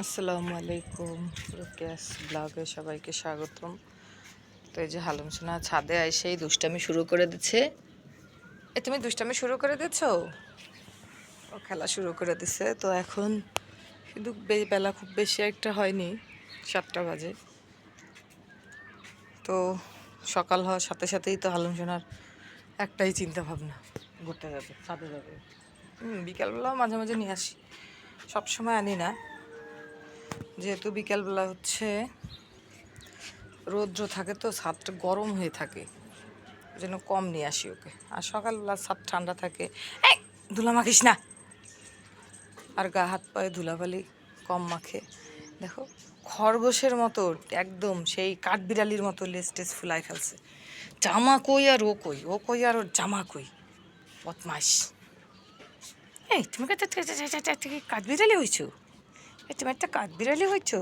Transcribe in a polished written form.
আসসালামু আলাইকুম, রুকিয়াস ব্লগে সবাইকে স্বাগতম। তো এই যে হালুম সোনা ছাদে এসেই দুষ্টামি শুরু করে দিচ্ছে। তুমি দুষ্টামি শুরু করে দিচ্ছো, ও খেলা শুরু করে দিছে। তো এখন কিন্তু বেলা খুব বেশি একটা হয়নি, 7টা বাজে। তো সকাল হওয়ার সাথে সাথেই তো হালুম সোনার একটাই চিন্তা ভাবনা, ঘুরতে যাবে, ছাদে যাবে। বিকালবেলাও মাঝে মাঝে নিয়ে আসি, সবসময় আনি না, যেহেতু বিকালবেলা হচ্ছে রৌদ্র থাকে, তো ছাদটা গরম হয়ে থাকে, ওই জন্য কম নিয়ে আসি ওকে। আর সকালবেলা ছাদ ঠান্ডা থাকে। এই ধুলা মাখিস না, আর গা হাত পায়ে ধুলাবালি কম মাখে। দেখো খরগোশের মতো একদম সেই কাঠবিড়ালির মতো লেজ টেজ ফুলাই ফেলছে। জামা কই আর ও কই, ও কই আর ওর জামা কই, বদমাইশ। এই তুমি কাঠবিড়ালি হয়েছো? তুমি একটা কাঠবিড়ালি হয়েছো?